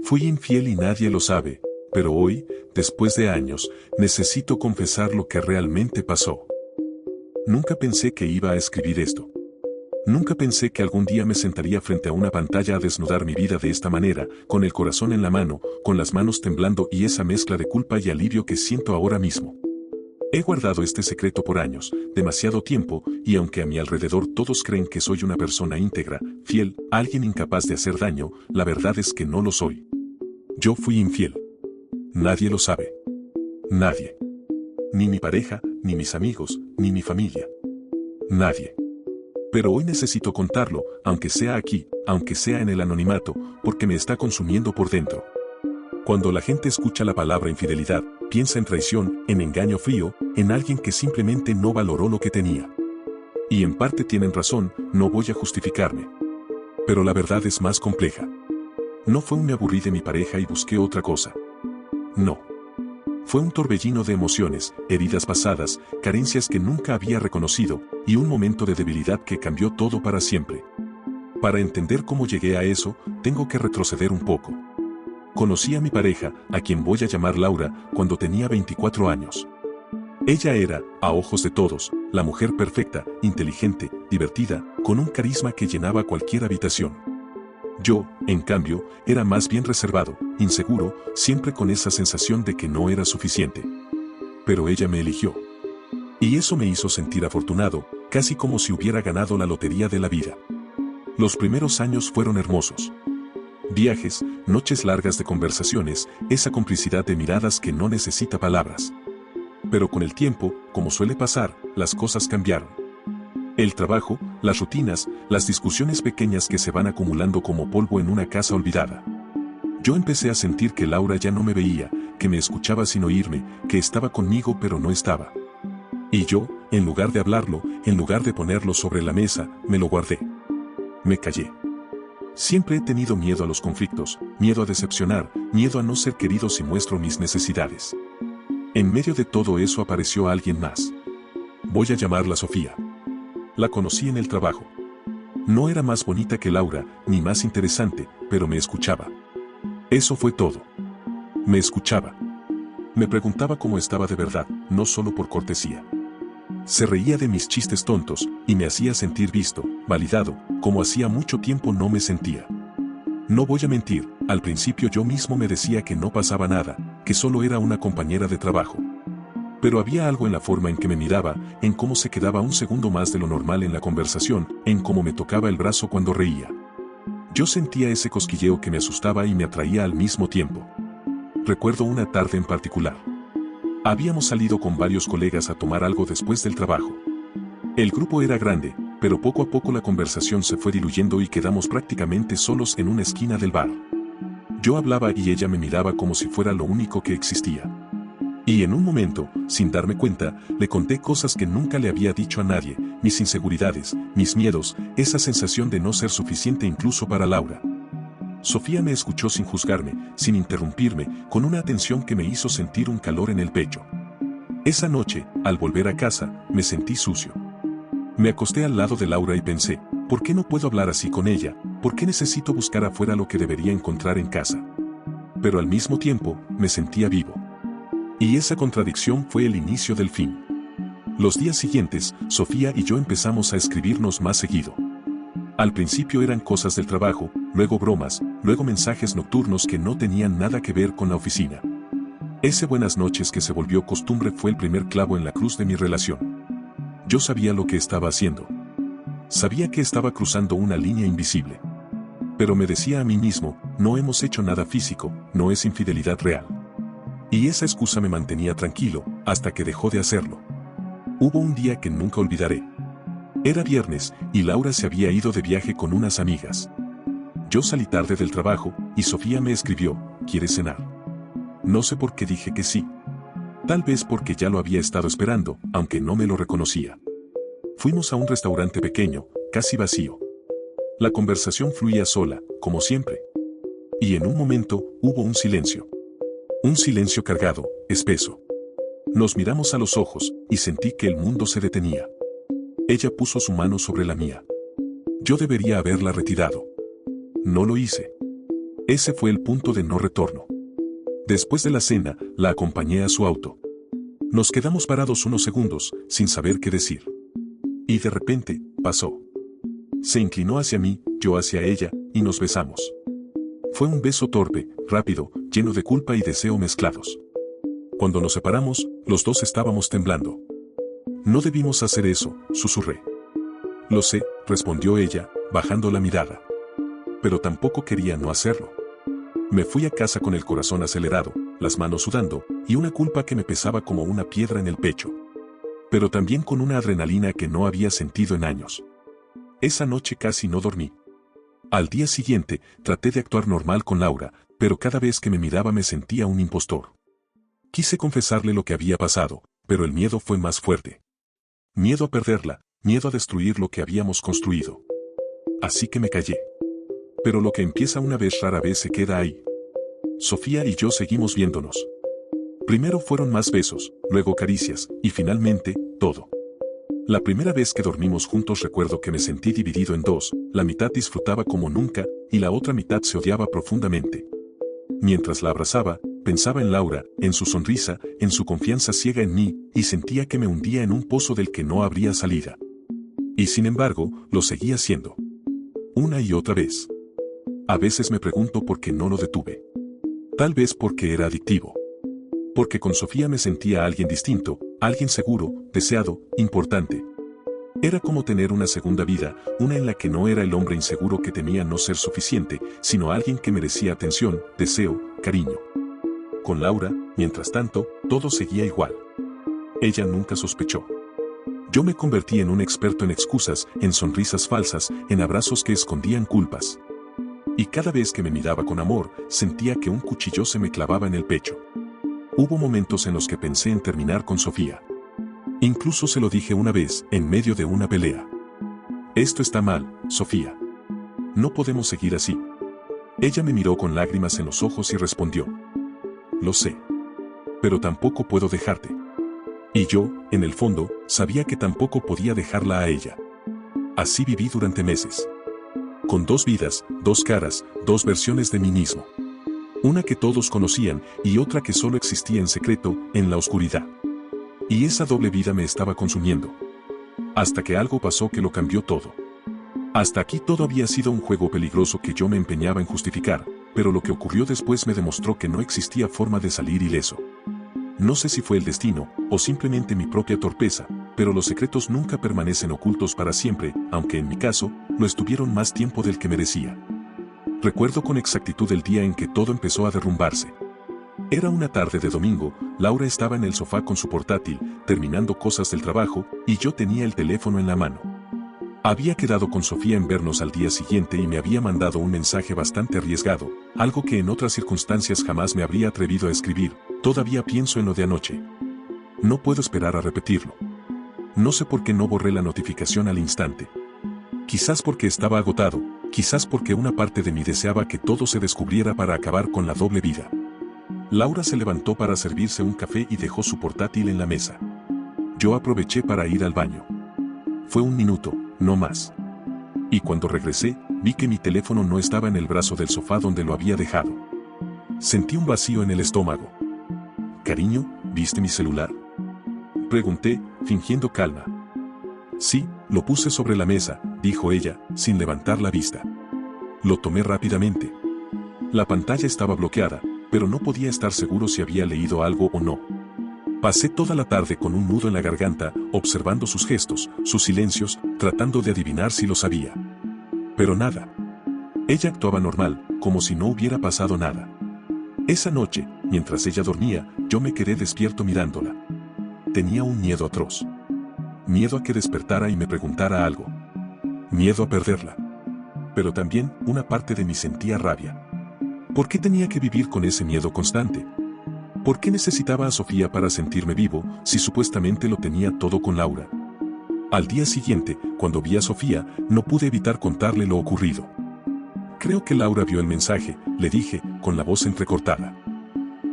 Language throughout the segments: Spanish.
Fui infiel y nadie lo sabe, pero hoy, después de años, necesito confesar lo que realmente pasó. Nunca pensé que iba a escribir esto. Nunca pensé que algún día me sentaría frente a una pantalla a desnudar mi vida de esta manera, con el corazón en la mano, con las manos temblando y esa mezcla de culpa y alivio que siento ahora mismo. He guardado este secreto por años, demasiado tiempo, y aunque a mi alrededor todos creen que soy una persona íntegra, fiel, alguien incapaz de hacer daño, la verdad es que no lo soy. Yo fui infiel. Nadie lo sabe. Nadie. Ni mi pareja, ni mis amigos, ni mi familia. Nadie. Pero hoy necesito contarlo, aunque sea aquí, aunque sea en el anonimato, porque me está consumiendo por dentro. Cuando la gente escucha la palabra infidelidad, piensa en traición, en engaño frío, en alguien que simplemente no valoró lo que tenía. Y en parte tienen razón, no voy a justificarme. Pero la verdad es más compleja. No fue un me aburrí de mi pareja y busqué otra cosa. No. Fue un torbellino de emociones, heridas pasadas, carencias que nunca había reconocido, y un momento de debilidad que cambió todo para siempre. Para entender cómo llegué a eso, tengo que retroceder un poco. Conocí a mi pareja, a quien voy a llamar Laura, cuando tenía 24 años. Ella era, a ojos de todos, la mujer perfecta, inteligente, divertida, con un carisma que llenaba cualquier habitación. Yo, en cambio, era más bien reservado, inseguro, siempre con esa sensación de que no era suficiente. Pero ella me eligió. Y eso me hizo sentir afortunado, casi como si hubiera ganado la lotería de la vida. Los primeros años fueron hermosos. Viajes, noches largas de conversaciones, esa complicidad de miradas que no necesita palabras. Pero con el tiempo, como suele pasar, las cosas cambiaron. El trabajo, las rutinas, las discusiones pequeñas que se van acumulando como polvo en una casa olvidada. Yo empecé a sentir que Laura ya no me veía, que me escuchaba sin oírme, que estaba conmigo pero no estaba. Y yo, en lugar de hablarlo, en lugar de ponerlo sobre la mesa, me lo guardé. Me callé. Siempre he tenido miedo a los conflictos, miedo a decepcionar, miedo a no ser querido si muestro mis necesidades. En medio de todo eso apareció alguien más. Voy a llamarla Sofía. La conocí en el trabajo. No era más bonita que Laura, ni más interesante, pero me escuchaba. Eso fue todo. Me escuchaba. Me preguntaba cómo estaba de verdad, no solo por cortesía. Se reía de mis chistes tontos, y me hacía sentir visto, validado, como hacía mucho tiempo no me sentía. No voy a mentir, al principio yo mismo me decía que no pasaba nada, que solo era una compañera de trabajo. Pero había algo en la forma en que me miraba, en cómo se quedaba un segundo más de lo normal en la conversación, en cómo me tocaba el brazo cuando reía. Yo sentía ese cosquilleo que me asustaba y me atraía al mismo tiempo. Recuerdo una tarde en particular. Habíamos salido con varios colegas a tomar algo después del trabajo. El grupo era grande, pero poco a poco la conversación se fue diluyendo y quedamos prácticamente solos en una esquina del bar. Yo hablaba y ella me miraba como si fuera lo único que existía. Y en un momento, sin darme cuenta, le conté cosas que nunca le había dicho a nadie, mis inseguridades, mis miedos, esa sensación de no ser suficiente incluso para Laura. Sofía me escuchó sin juzgarme, sin interrumpirme, con una atención que me hizo sentir un calor en el pecho. Esa noche, al volver a casa, me sentí sucio. Me acosté al lado de Laura y pensé, ¿por qué no puedo hablar así con ella? ¿Por qué necesito buscar afuera lo que debería encontrar en casa? Pero al mismo tiempo, me sentía vivo. Y esa contradicción fue el inicio del fin. Los días siguientes, Sofía y yo empezamos a escribirnos más seguido. Al principio eran cosas del trabajo, luego bromas, luego mensajes nocturnos que no tenían nada que ver con la oficina. Ese buenas noches que se volvió costumbre fue el primer clavo en la cruz de mi relación. Yo sabía lo que estaba haciendo. Sabía que estaba cruzando una línea invisible. Pero me decía a mí mismo, no hemos hecho nada físico, no es infidelidad real. Y esa excusa me mantenía tranquilo, hasta que dejó de hacerlo. Hubo un día que nunca olvidaré. Era viernes, y Laura se había ido de viaje con unas amigas. Yo salí tarde del trabajo, y Sofía me escribió, ¿quieres cenar? No sé por qué dije que sí. Tal vez porque ya lo había estado esperando, aunque no me lo reconocía. Fuimos a un restaurante pequeño, casi vacío. La conversación fluía sola, como siempre. Y en un momento, hubo un silencio. Un silencio cargado, espeso. Nos miramos a los ojos, y sentí que el mundo se detenía. Ella puso su mano sobre la mía. Yo debería haberla retirado. No lo hice. Ese fue el punto de no retorno. Después de la cena, la acompañé a su auto. Nos quedamos parados unos segundos, sin saber qué decir. Y de repente, pasó. Se inclinó hacia mí, yo hacia ella, y nos besamos. Fue un beso torpe, rápido, lleno de culpa y deseo mezclados. Cuando nos separamos, los dos estábamos temblando. No debimos hacer eso, susurré. Lo sé, respondió ella, bajando la mirada. Pero tampoco quería no hacerlo. Me fui a casa con el corazón acelerado, las manos sudando, y una culpa que me pesaba como una piedra en el pecho. Pero también con una adrenalina que no había sentido en años. Esa noche casi no dormí. Al día siguiente, traté de actuar normal con Laura, pero cada vez que me miraba me sentía un impostor. Quise confesarle lo que había pasado, pero el miedo fue más fuerte. Miedo a perderla, miedo a destruir lo que habíamos construido. Así que me callé. Pero lo que empieza una vez rara vez se queda ahí. Sofía y yo seguimos viéndonos. Primero fueron más besos, luego caricias, y finalmente, todo. La primera vez que dormimos juntos recuerdo que me sentí dividido en dos, la mitad disfrutaba como nunca, y la otra mitad se odiaba profundamente. Mientras la abrazaba, pensaba en Laura, en su sonrisa, en su confianza ciega en mí, y sentía que me hundía en un pozo del que no habría salida. Y sin embargo, lo seguía haciendo. Una y otra vez. A veces me pregunto por qué no lo detuve. Tal vez porque era adictivo. Porque con Sofía me sentía alguien distinto, alguien seguro, deseado, importante. Era como tener una segunda vida, una en la que no era el hombre inseguro que temía no ser suficiente, sino alguien que merecía atención, deseo, cariño. Con Laura, mientras tanto, todo seguía igual. Ella nunca sospechó. Yo me convertí en un experto en excusas, en sonrisas falsas, en abrazos que escondían culpas. Y cada vez que me miraba con amor, sentía que un cuchillo se me clavaba en el pecho. Hubo momentos en los que pensé en terminar con Sofía. Incluso se lo dije una vez, en medio de una pelea. Esto está mal, Sofía. No podemos seguir así. Ella me miró con lágrimas en los ojos y respondió. Lo sé. Pero tampoco puedo dejarte. Y yo, en el fondo, sabía que tampoco podía dejarla a ella. Así viví durante meses. Con dos vidas, dos caras, dos versiones de mí mismo. Una que todos conocían y otra que solo existía en secreto, en la oscuridad. Y esa doble vida me estaba consumiendo. Hasta que algo pasó que lo cambió todo. Hasta aquí todo había sido un juego peligroso que yo me empeñaba en justificar, pero lo que ocurrió después me demostró que no existía forma de salir ileso. No sé si fue el destino, o simplemente mi propia torpeza, pero los secretos nunca permanecen ocultos para siempre, aunque en mi caso, lo estuvieron más tiempo del que merecía. Recuerdo con exactitud el día en que todo empezó a derrumbarse. Era una tarde de domingo, Laura estaba en el sofá con su portátil, terminando cosas del trabajo, y yo tenía el teléfono en la mano. Había quedado con Sofía en vernos al día siguiente y me había mandado un mensaje bastante arriesgado, algo que en otras circunstancias jamás me habría atrevido a escribir. Todavía pienso en lo de anoche. No puedo esperar a repetirlo. No sé por qué no borré la notificación al instante. Quizás porque estaba agotado, quizás porque una parte de mí deseaba que todo se descubriera para acabar con la doble vida. Laura se levantó para servirse un café y dejó su portátil en la mesa. Yo aproveché para ir al baño. Fue un minuto, no más. Y cuando regresé, vi que mi teléfono no estaba en el brazo del sofá donde lo había dejado. Sentí un vacío en el estómago. «Cariño, ¿viste mi celular?», pregunté, fingiendo calma. «Sí, lo puse sobre la mesa», dijo ella, sin levantar la vista. Lo tomé rápidamente. La pantalla estaba bloqueada, pero no podía estar seguro si había leído algo o no. Pasé toda la tarde con un nudo en la garganta, observando sus gestos, sus silencios, tratando de adivinar si lo sabía. Pero nada. Ella actuaba normal, como si no hubiera pasado nada. Esa noche, mientras ella dormía, yo me quedé despierto mirándola. Tenía un miedo atroz. Miedo a que despertara y me preguntara algo. Miedo a perderla. Pero también, una parte de mí sentía rabia. ¿Por qué tenía que vivir con ese miedo constante? ¿Por qué necesitaba a Sofía para sentirme vivo, si supuestamente lo tenía todo con Laura? Al día siguiente, cuando vi a Sofía, no pude evitar contarle lo ocurrido. «Creo que Laura vio el mensaje», le dije, con la voz entrecortada.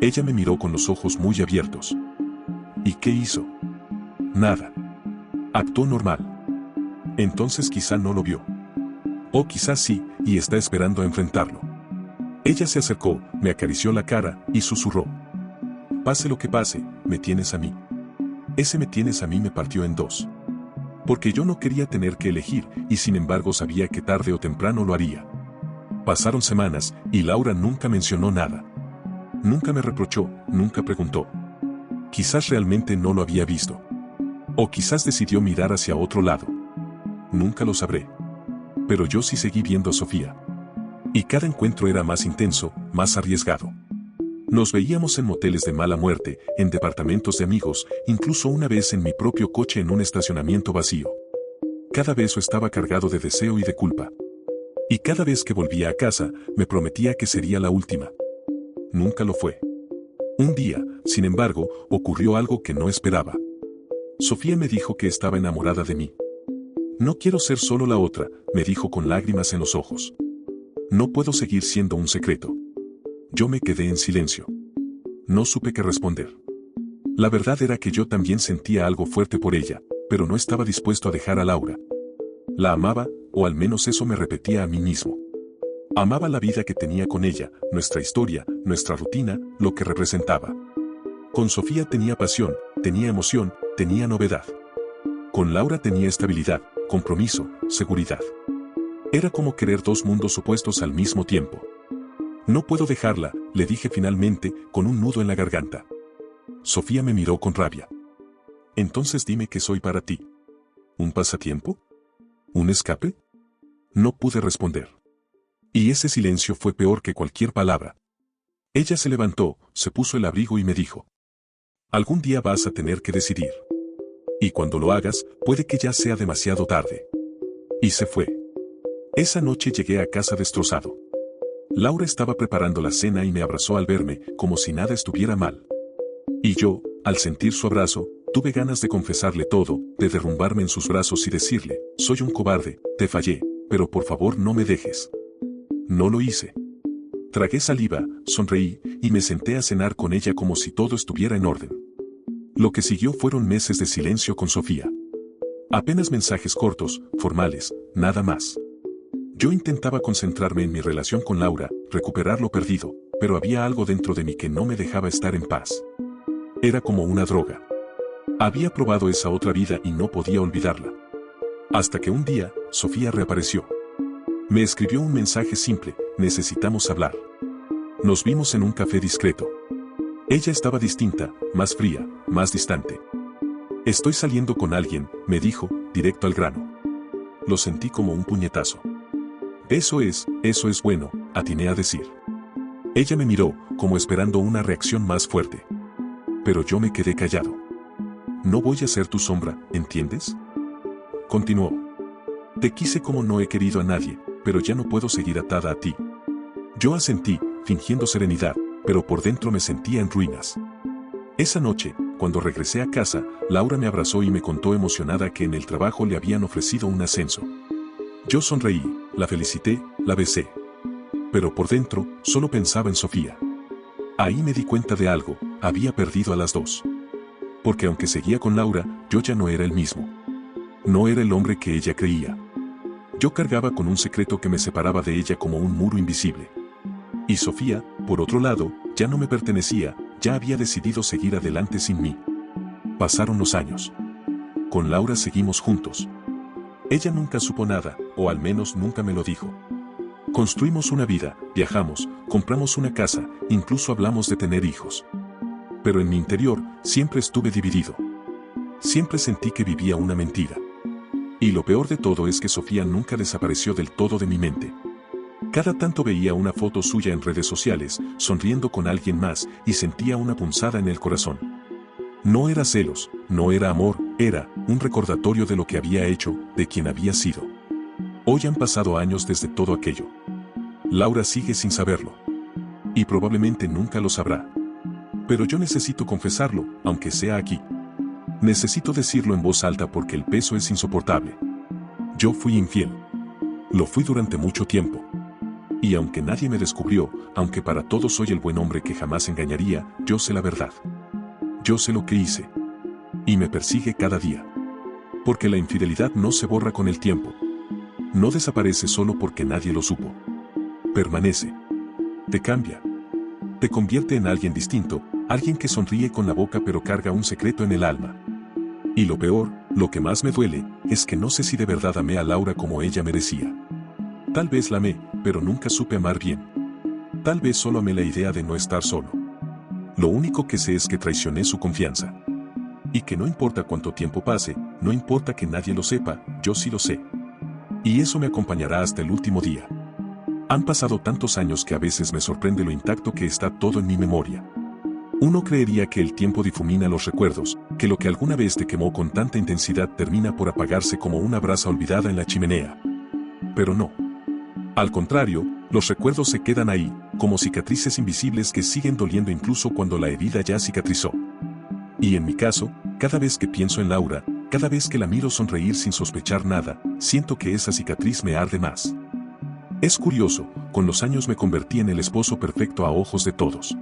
Ella me miró con los ojos muy abiertos. ¿Y qué hizo? Nada. Actuó normal. Entonces quizá no lo vio. O quizás sí, y está esperando a enfrentarlo. Ella se acercó, me acarició la cara y susurró: pase lo que pase, me tienes a mí. Ese me tienes a mí me partió en dos. Porque yo no quería tener que elegir y sin embargo sabía que tarde o temprano lo haría. Pasaron semanas y Laura nunca mencionó nada. Nunca me reprochó, nunca preguntó. Quizás realmente no lo había visto. O quizás decidió mirar hacia otro lado. Nunca lo sabré. Pero yo sí seguí viendo a Sofía. Y cada encuentro era más intenso, más arriesgado. Nos veíamos en moteles de mala muerte, en departamentos de amigos, incluso una vez en mi propio coche en un estacionamiento vacío. Cada beso estaba cargado de deseo y de culpa. Y cada vez que volvía a casa, me prometía que sería la última. Nunca lo fue. Un día, sin embargo, ocurrió algo que no esperaba. Sofía me dijo que estaba enamorada de mí. No quiero ser solo la otra, me dijo con lágrimas en los ojos. No puedo seguir siendo un secreto. Yo me quedé en silencio. No supe qué responder. La verdad era que yo también sentía algo fuerte por ella, pero no estaba dispuesto a dejar a Laura. La amaba, o al menos eso me repetía a mí mismo. Amaba la vida que tenía con ella, nuestra historia, nuestra rutina, lo que representaba. Con Sofía tenía pasión, tenía emoción, tenía novedad. Con Laura tenía estabilidad, compromiso, seguridad. Era como querer dos mundos opuestos al mismo tiempo. No puedo dejarla, le dije finalmente, con un nudo en la garganta. Sofía me miró con rabia. Entonces dime qué soy para ti. ¿Un pasatiempo? ¿Un escape? No pude responder. Y ese silencio fue peor que cualquier palabra. Ella se levantó, se puso el abrigo y me dijo: algún día vas a tener que decidir. Y cuando lo hagas, puede que ya sea demasiado tarde. Y se fue. Esa noche llegué a casa destrozado. Laura estaba preparando la cena y me abrazó al verme, como si nada estuviera mal. Y yo, al sentir su abrazo, tuve ganas de confesarle todo, de derrumbarme en sus brazos y decirle: soy un cobarde, te fallé, pero por favor no me dejes. No lo hice. Tragué saliva, sonreí, y me senté a cenar con ella como si todo estuviera en orden. Lo que siguió fueron meses de silencio con Sofía. Apenas mensajes cortos, formales, nada más. Yo intentaba concentrarme en mi relación con Laura, recuperar lo perdido, pero había algo dentro de mí que no me dejaba estar en paz. Era como una droga. Había probado esa otra vida y no podía olvidarla. Hasta que un día, Sofía reapareció. Me escribió un mensaje simple: necesitamos hablar. Nos vimos en un café discreto. Ella estaba distinta, más fría, más distante. Estoy saliendo con alguien, me dijo, directo al grano. Lo sentí como un puñetazo. Eso es bueno, atiné a decir. Ella me miró, como esperando una reacción más fuerte. Pero yo me quedé callado. No voy a ser tu sombra, ¿entiendes? Continuó. Te quise como no he querido a nadie, pero ya no puedo seguir atada a ti. Yo asentí, fingiendo serenidad, pero por dentro me sentía en ruinas. Esa noche, cuando regresé a casa, Laura me abrazó y me contó emocionada que en el trabajo le habían ofrecido un ascenso. Yo sonreí, la felicité, la besé. Pero por dentro, solo pensaba en Sofía. Ahí me di cuenta de algo: había perdido a las dos. Porque aunque seguía con Laura, yo ya no era el mismo. No era el hombre que ella creía. Yo cargaba con un secreto que me separaba de ella como un muro invisible. Y Sofía, por otro lado, ya no me pertenecía, ya había decidido seguir adelante sin mí. Pasaron los años. Con Laura seguimos juntos. Ella nunca supo nada, o al menos nunca me lo dijo. Construimos una vida, viajamos, compramos una casa, incluso hablamos de tener hijos. Pero en mi interior, siempre estuve dividido. Siempre sentí que vivía una mentira. Y lo peor de todo es que Sofía nunca desapareció del todo de mi mente. Cada tanto veía una foto suya en redes sociales, sonriendo con alguien más, y sentía una punzada en el corazón. No era celos, no era amor, era un recordatorio de lo que había hecho, de quien había sido. Hoy han pasado años desde todo aquello. Laura sigue sin saberlo. Y probablemente nunca lo sabrá. Pero yo necesito confesarlo, aunque sea aquí. Necesito decirlo en voz alta porque el peso es insoportable. Yo fui infiel. Lo fui durante mucho tiempo. Y aunque nadie me descubrió, aunque para todos soy el buen hombre que jamás engañaría, yo sé la verdad. Yo sé lo que hice. Y me persigue cada día. Porque la infidelidad no se borra con el tiempo. No desaparece solo porque nadie lo supo. Permanece. Te cambia. Te convierte en alguien distinto, alguien que sonríe con la boca pero carga un secreto en el alma. Y lo peor, lo que más me duele, es que no sé si de verdad amé a Laura como ella merecía. Tal vez la amé, pero nunca supe amar bien. Tal vez solo amé la idea de no estar solo. Lo único que sé es que traicioné su confianza. Y que no importa cuánto tiempo pase, no importa que nadie lo sepa, yo sí lo sé. Y eso me acompañará hasta el último día. Han pasado tantos años que a veces me sorprende lo intacto que está todo en mi memoria. Uno creería que el tiempo difumina los recuerdos, que lo que alguna vez te quemó con tanta intensidad termina por apagarse como una brasa olvidada en la chimenea. Pero no. Al contrario, los recuerdos se quedan ahí, como cicatrices invisibles que siguen doliendo incluso cuando la herida ya cicatrizó. Y en mi caso, cada vez que pienso en Laura, cada vez que la miro sonreír sin sospechar nada, siento que esa cicatriz me arde más. Es curioso, con los años me convertí en el esposo perfecto a ojos de todos.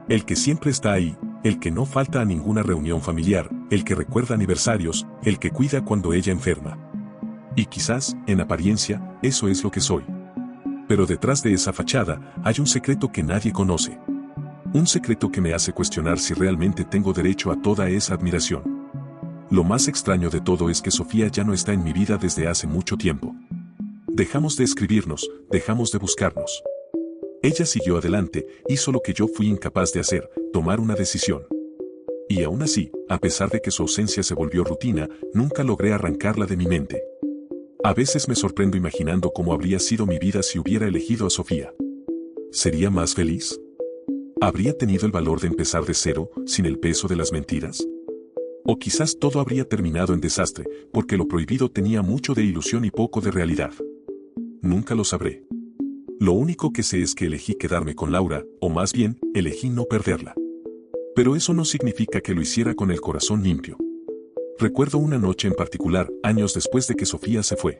El que siempre está ahí, el que no falta a ninguna reunión familiar, el que recuerda aniversarios, el que cuida cuando ella enferma. Y quizás, en apariencia, eso es lo que soy. Pero detrás de esa fachada, hay un secreto que nadie conoce. Un secreto que me hace cuestionar si realmente tengo derecho a toda esa admiración. Lo más extraño de todo es que Sofía ya no está en mi vida desde hace mucho tiempo. Dejamos de escribirnos, dejamos de buscarnos. Ella siguió adelante, hizo lo que yo fui incapaz de hacer, tomar una decisión. Y aún así, a pesar de que su ausencia se volvió rutina, nunca logré arrancarla de mi mente. A veces me sorprendo imaginando cómo habría sido mi vida si hubiera elegido a Sofía. ¿Sería más feliz? ¿Habría tenido el valor de empezar de cero, sin el peso de las mentiras? O quizás todo habría terminado en desastre, porque lo prohibido tenía mucho de ilusión y poco de realidad. Nunca lo sabré. Lo único que sé es que elegí quedarme con Laura, o más bien, elegí no perderla. Pero eso no significa que lo hiciera con el corazón limpio. Recuerdo una noche en particular, años después de que Sofía se fue.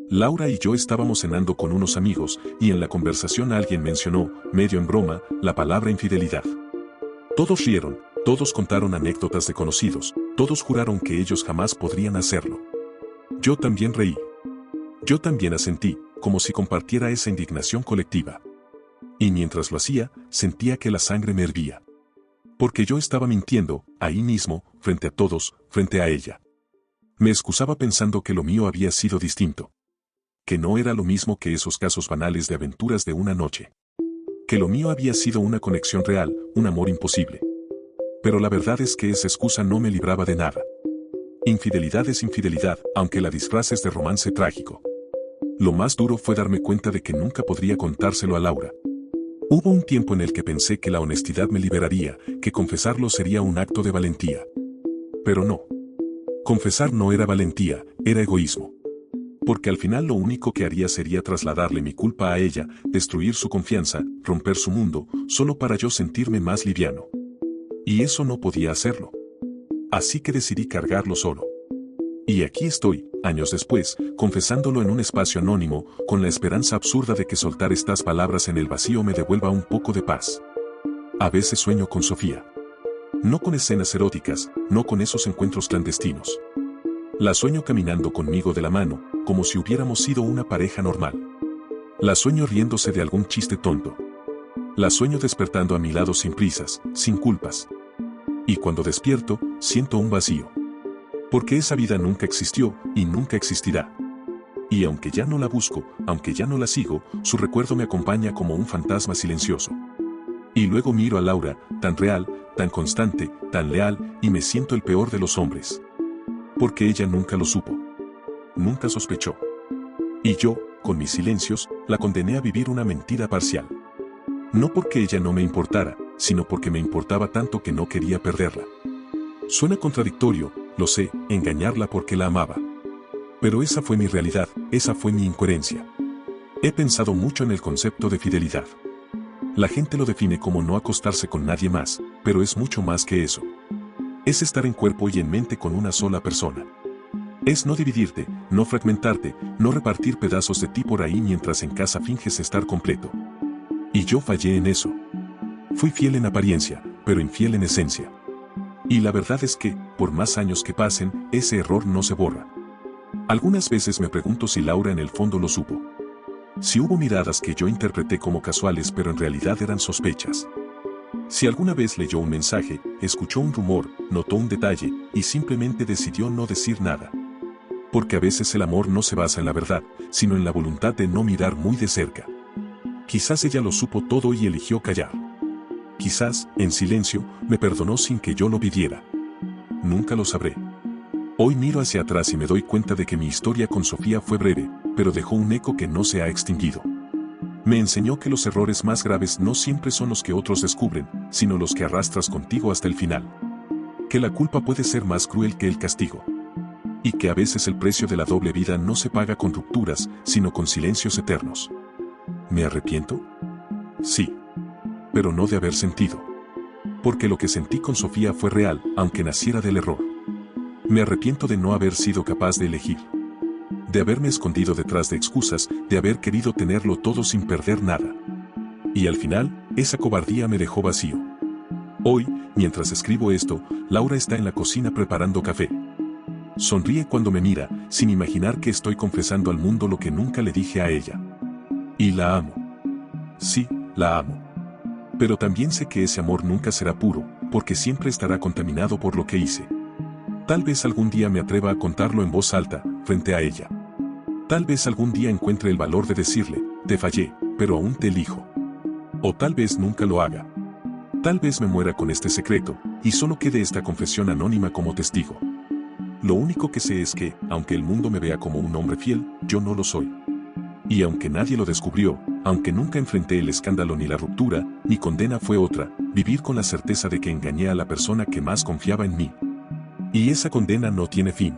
Laura y yo estábamos cenando con unos amigos, y en la conversación alguien mencionó, medio en broma, la palabra infidelidad. Todos rieron, todos contaron anécdotas de conocidos, todos juraron que ellos jamás podrían hacerlo. Yo también reí. Yo también asentí, como si compartiera esa indignación colectiva. Y mientras lo hacía, sentía que la sangre me hervía. Porque yo estaba mintiendo, ahí mismo, frente a todos, frente a ella. Me excusaba pensando que lo mío había sido distinto. Que no era lo mismo que esos casos banales de aventuras de una noche. Que lo mío había sido una conexión real, un amor imposible. Pero la verdad es que esa excusa no me libraba de nada. Infidelidad es infidelidad, aunque la disfraces de romance trágico. Lo más duro fue darme cuenta de que nunca podría contárselo a Laura. Hubo un tiempo en el que pensé que la honestidad me liberaría, que confesarlo sería un acto de valentía. Pero no. Confesar no era valentía, era egoísmo. Porque al final lo único que haría sería trasladarle mi culpa a ella, destruir su confianza, romper su mundo, solo para yo sentirme más liviano. Y eso no podía hacerlo. Así que decidí cargarlo solo. Y aquí estoy, años después, confesándolo en un espacio anónimo, con la esperanza absurda de que soltar estas palabras en el vacío me devuelva un poco de paz. A veces sueño con Sofía. No con escenas eróticas, no con esos encuentros clandestinos. La sueño caminando conmigo de la mano, como si hubiéramos sido una pareja normal. La sueño riéndose de algún chiste tonto. La sueño despertando a mi lado sin prisas, sin culpas. Y cuando despierto, siento un vacío. Porque esa vida nunca existió, y nunca existirá. Y aunque ya no la busco, aunque ya no la sigo, su recuerdo me acompaña como un fantasma silencioso. Y luego miro a Laura, tan real, tan constante, tan leal, y me siento el peor de los hombres. Porque ella nunca lo supo. Nunca sospechó. Y yo, con mis silencios, la condené a vivir una mentira parcial. No porque ella no me importara, sino porque me importaba tanto que no quería perderla. Suena contradictorio, lo sé, engañarla porque la amaba. Pero esa fue mi realidad, esa fue mi incoherencia. He pensado mucho en el concepto de fidelidad. La gente lo define como no acostarse con nadie más, pero es mucho más que eso. Es estar en cuerpo y en mente con una sola persona. Es no dividirte, no fragmentarte, no repartir pedazos de ti por ahí mientras en casa finges estar completo. Y yo fallé en eso. Fui fiel en apariencia, pero infiel en esencia. Y la verdad es que, por más años que pasen, ese error no se borra. Algunas veces me pregunto si Laura en el fondo lo supo. Si hubo miradas que yo interpreté como casuales pero en realidad eran sospechas. Si alguna vez leyó un mensaje, escuchó un rumor, notó un detalle, y simplemente decidió no decir nada. Porque a veces el amor no se basa en la verdad, sino en la voluntad de no mirar muy de cerca. Quizás ella lo supo todo y eligió callar. Quizás, en silencio, me perdonó sin que yo lo pidiera. Nunca lo sabré. Hoy miro hacia atrás y me doy cuenta de que mi historia con Sofía fue breve, pero dejó un eco que no se ha extinguido. Me enseñó que los errores más graves no siempre son los que otros descubren, sino los que arrastras contigo hasta el final. Que la culpa puede ser más cruel que el castigo. Y que a veces el precio de la doble vida no se paga con rupturas, sino con silencios eternos. ¿Me arrepiento? Sí. Pero no de haber sentido. Porque lo que sentí con Sofía fue real, aunque naciera del error. Me arrepiento de no haber sido capaz de elegir. De haberme escondido detrás de excusas, de haber querido tenerlo todo sin perder nada. Y al final, esa cobardía me dejó vacío. Hoy, mientras escribo esto, Laura está en la cocina preparando café. Sonríe cuando me mira, sin imaginar que estoy confesando al mundo lo que nunca le dije a ella. Y la amo. Sí, la amo. Pero también sé que ese amor nunca será puro, porque siempre estará contaminado por lo que hice. Tal vez algún día me atreva a contarlo en voz alta, frente a ella. Tal vez algún día encuentre el valor de decirle, te fallé, pero aún te elijo. O tal vez nunca lo haga. Tal vez me muera con este secreto, y solo quede esta confesión anónima como testigo. Lo único que sé es que, aunque el mundo me vea como un hombre fiel, yo no lo soy. Y aunque nadie lo descubrió, aunque nunca enfrenté el escándalo ni la ruptura, mi condena fue otra, vivir con la certeza de que engañé a la persona que más confiaba en mí. Y esa condena no tiene fin.